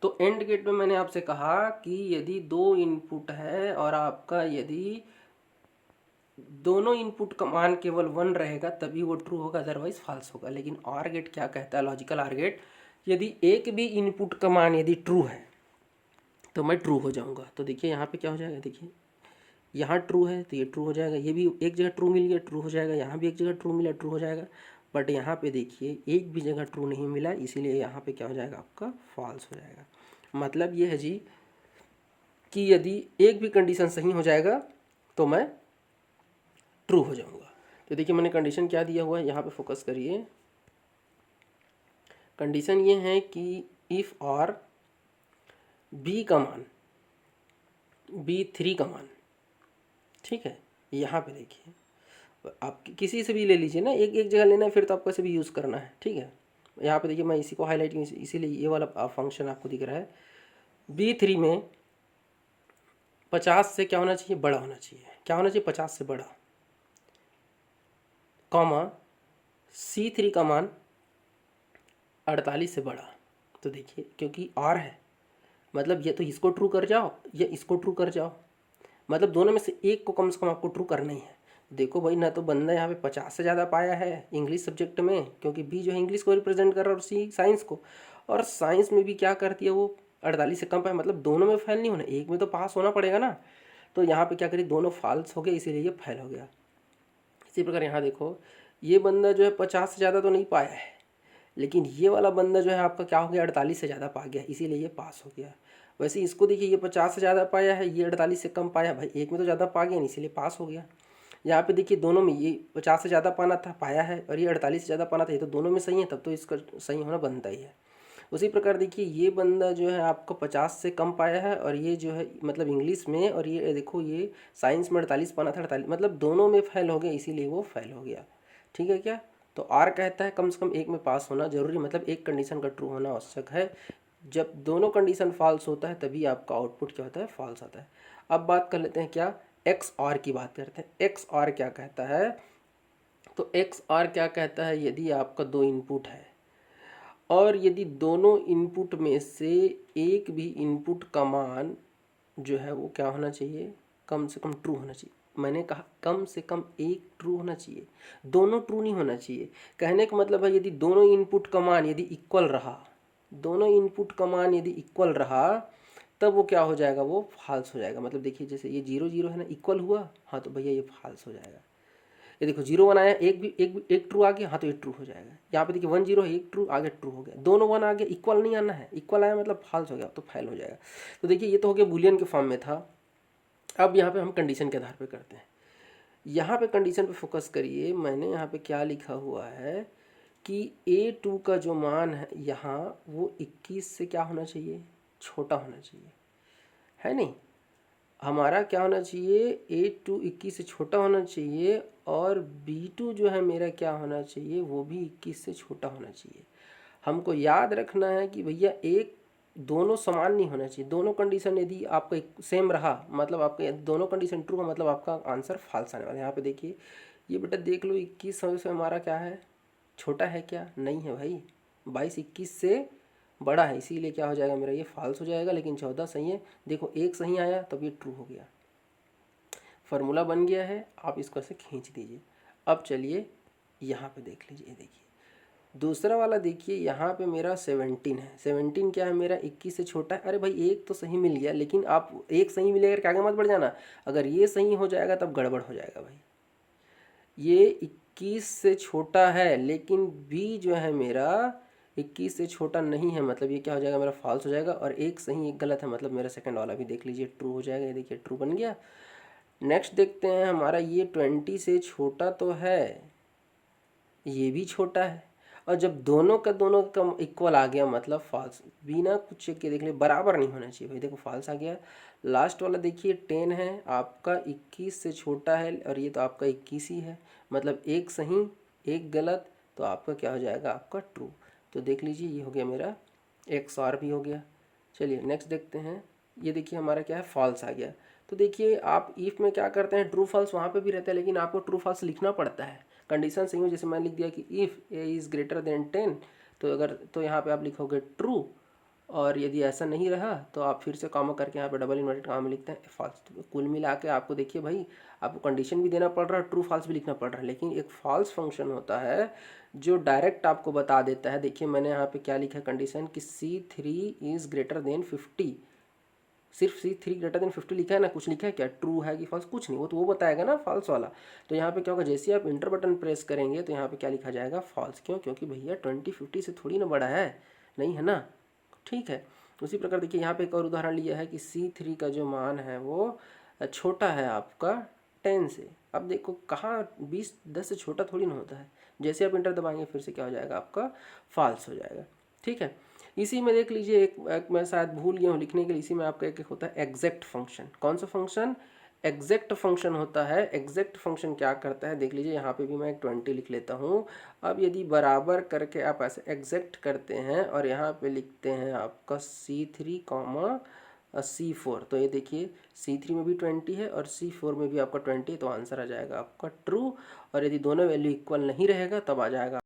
तो and gate में मैंने आपसे कहा कि यदि दो इनपुट है और आपका यदि दोनों इनपुट का मान केवल 1 रहेगा तभी वो ट्रू होगा, अदरवाइज फॉल्स होगा। लेकिन ऑर गेट क्या कहता है, लॉजिकल ऑर गेट, यदि एक भी इनपुट का मान यदि ट्रू है तो मैं ट्रू हो जाऊंगा। तो देखिए यहाँ पे क्या हो जाएगा, देखिए यहाँ ट्रू है तो ये ट्रू हो जाएगा, ये भी एक जगह ट्रू मिल गया ट्रू हो जाएगा, यहाँ भी एक जगह ट्रू मिला ट्रू हो जाएगा। बट यहाँ पे देखिए एक भी जगह ट्रू नहीं मिला, इसीलिए यहाँ पे क्या हो जाएगा आपका फॉल्स हो जाएगा। मतलब ये है जी कि यदि एक भी कंडीशन सही हो जाएगा तो मैं ट्रू हो जाऊंगा। तो देखिए मैंने कंडीशन क्या दिया हुआ है, यहाँ पे फोकस करिए। कंडीशन ये है कि इफ़ और बी का मान B3 का मान, ठीक है, यहाँ पे देखिए आप किसी से भी ले लीजिए ना, एक एक जगह लेना है फिर तो आपको ऐसे भी यूज़ करना है, ठीक है। यहाँ पे देखिए मैं इसी को हाईलाइट इसीलिए ये वाला फंक्शन आपको दिख रहा है। B3 में 50 से क्या होना चाहिए, बड़ा होना चाहिए। क्या होना चाहिए, 50 से बड़ा, कॉमा C3 का मान 48 से बड़ा। तो देखिए क्योंकि और है मतलब ये तो इसको ट्रू कर जाओ या इसको ट्रू कर जाओ, मतलब दोनों में से एक को कम से कम आपको ट्रू करना ही है। देखो भाई ना तो बंदा यहाँ पे 50 से ज़्यादा पाया है इंग्लिश सब्जेक्ट में, क्योंकि बी जो है इंग्लिश को रिप्रेजेंट कर रहा है और सी साइंस को, और साइंस में भी क्या करती है वो 48 से कम पाया, मतलब दोनों में फेल नहीं होना, एक में तो पास होना पड़ेगा ना। तो यहाँ पे क्या करिए, दोनों फॉल्स हो गए इसीलिए ये फेल हो गया। इसी प्रकार यहाँ देखो ये बंदा जो है 50 से ज़्यादा तो नहीं पाया है, लेकिन ये वाला बंदा जो है आपका क्या हो गया, 48 से ज़्यादा पा गया, इसीलिए ये पास हो गया। वैसे इसको देखिए ये 50 से ज़्यादा पाया है, ये 48 से कम पाया, भाई एक में तो ज़्यादा पा गया नहीं इसीलिए पास हो गया। यहाँ पे देखिए दोनों में ये 50 से ज़्यादा पाना था पाया है, और ये 48 से ज़्यादा पाना था, ये तो दोनों में सही है, तब तो इसका सही होना बनता ही है। उसी प्रकार देखिए ये बंदा जो है आपको 50 से कम पाया है, और ये जो है मतलब इंग्लिश में, और ये देखो ये साइंस में 48 पाना था, 48 मतलब दोनों में फेल हो गया इसीलिए वो फेल हो गया। ठीक है क्या, तो आर कहता है कम से कम एक में पास होना जरूरी, मतलब एक कंडीशन का ट्रू होना आवश्यक है। जब दोनों कंडीशन फॉल्स होता है तभी आपका आउटपुट क्या होता है, फॉल्स आता है। अब बात कर लेते हैं क्या, एक्स आर की बात करते हैं। एक्स आर क्या कहता है, तो एक्स आर क्या कहता है, यदि आपका दो इनपुट है और यदि दोनों इनपुट में से एक भी इनपुट का मान जो है वो क्या होना चाहिए, कम से कम ट्रू होना चाहिए। मैंने कहा कम से कम एक ट्रू होना चाहिए, दोनों ट्रू नहीं होना चाहिए। कहने का मतलब है यदि दोनों इनपुट का मान यदि इक्वल रहा, दोनों इनपुट का मान यदि इक्वल रहा तब वो क्या हो जाएगा, वो फॉल्स हो जाएगा। मतलब देखिए जैसे ये 0 0 है ना, इक्वल हुआ, हाँ तो भैया ये फॉल्स हो जाएगा। ये देखो 0 1 आया, एक ट्रू आ गया, हाँ तो ये ट्रू हो जाएगा। यहाँ पे देखिए 1 0 है, एक ट्रू आ गया, ट्रू हो गया। दोनों 1 आ गया, इक्वल नहीं आना है, इक्वल आया मतलब फॉल्स हो गया तो फेल हो जाएगा। तो देखिए ये तो हो गया बूलियन के फॉर्म में था। अब यहाँ पे हम कंडीशन के आधार पे करते हैं। यहाँ पे कंडीशन पे फोकस करिए, मैंने यहाँ पे क्या लिखा हुआ है कि A2 का जो मान है यहाँ वो 21 से क्या होना चाहिए, छोटा होना चाहिए, है नहीं। हमारा क्या होना चाहिए, A2 21 से छोटा होना चाहिए, और B2 जो है मेरा क्या होना चाहिए, वो भी 21 से छोटा होना चाहिए। हमको याद रखना है कि भैया एक दोनों समान नहीं होना चाहिए। दोनों कंडीशन यदि आपका सेम रहा मतलब आपका दोनों कंडीशन ट्रू मतलब आपका आंसर फॉल्स आने वाला है। यहाँ पे देखिए ये बेटा देख लो 21 से हमारा क्या है, छोटा है क्या, नहीं है भाई। 22 21 से बड़ा है, इसीलिए क्या हो जाएगा मेरा, ये फॉल्स हो जाएगा। लेकिन 14 सही है, देखो एक सही आया तब ये ट्रू हो गया, फार्मूला बन गया है। आप इसको ऐसे खींच दीजिए। अब चलिए यहाँ पे देख लीजिए, देखिए दूसरा वाला देखिए, यहाँ पे मेरा 17 है। 17 क्या है मेरा, 21 से छोटा है। अरे भाई एक तो सही मिल गया, लेकिन आप एक सही मिलेगा करके आगे मत बढ़ जाना। अगर ये सही हो जाएगा तब गड़बड़ हो जाएगा भाई। ये 21 से छोटा है लेकिन बी जो है मेरा 21 से छोटा नहीं है, मतलब ये क्या हो जाएगा मेरा फॉल्स हो जाएगा। और एक सही एक गलत है, मतलब मेरा सेकंड वाला भी देख लीजिए ट्रू हो जाएगा। ये देखिए ट्रू बन गया। नेक्स्ट देखते हैं, हमारा ये 20 से छोटा तो है, ये भी छोटा है, और जब दोनों का कम इक्वल आ गया मतलब फॉल्स। बिना कुछ चेक के देख ले, बराबर नहीं होना चाहिए भाई, देखो फॉल्स आ गया। लास्ट वाला देखिए 10 है, आपका 21 से छोटा है और ये तो आपका 21 ही है, मतलब एक सही एक गलत, तो आपका क्या हो जाएगा, आपका ट्रू। तो देख लीजिए ये हो गया मेरा एक्स आर भी हो गया। चलिए नेक्स्ट देखते हैं। ये देखिए हमारा क्या है, फॉल्स आ गया। तो देखिए आप इफ़ में क्या करते हैं, ट्रू फॉल्स वहाँ पे भी रहता है, लेकिन आपको ट्रू फॉल्स लिखना पड़ता है। कंडीशन सही हो, जैसे मैं लिख दिया कि if A is greater than 10, तो अगर तो यहाँ पे आप लिखोगे ट्रू, और यदि ऐसा नहीं रहा तो आप फिर से कॉमा करके यहाँ पे डबल इन्वर्टेड कॉमा में लिखते हैं फॉल्स। तो कुल मिला के आपको देखिए भाई, आपको कंडीशन भी देना पड़ रहा है, ट्रू फॉल्स भी लिखना पड़ रहा है, लेकिन एक फॉल्स फंक्शन होता है जो डायरेक्ट आपको बता देता है। देखिए मैंने यहाँ पे क्या लिखा है कंडीशन कि C3 इज़ ग्रेटर देन 50, सिर्फ C3 ग्रेटर देन 50 लिखा है ना, कुछ लिखा है क्या, ट्रू है कि फॉल्स, कुछ नहीं, वो तो वो बताएगा ना फॉल्स वाला। तो यहाँ पे क्या होगा, जैसे आप इंटर बटन प्रेस करेंगे तो यहाँ पे क्या लिखा जाएगा, फॉल्स। क्यों, क्योंकि भैया 20 50 से थोड़ी ना बड़ा है, नहीं है ना, ठीक है। उसी प्रकार देखिए यहाँ पे एक और उदाहरण लिया है कि C3 का जो मान है वो छोटा है आपका 10 से। अब देखो कहाँ 10 से छोटा थोड़ी ना होता है, जैसे आप इंटर दबाएंगे फिर से क्या हो जाएगा, आपका फॉल्स हो जाएगा, ठीक है। इसी में देख लीजिए एक मैं शायद भूल गया हूँ लिखने के लिए, इसी में आपका एक होता है एग्जैक्ट फंक्शन। कौन सा फंक्शन, एग्जैक्ट फंक्शन होता है। एग्जैक्ट फंक्शन क्या करता है, देख लीजिए यहाँ पे भी मैं एक 20 लिख लेता हूँ। अब यदि बराबर करके आप ऐसे एग्जैक्ट करते हैं और यहाँ पे लिखते हैं आपका C3 कॉमा C4, तो ये देखिए C3 में भी 20 है और C4 में भी आपका 20 है, तो आंसर आ जाएगा आपका ट्रू। और यदि दोनों वैल्यू इक्वल नहीं रहेगा तब आ जाएगा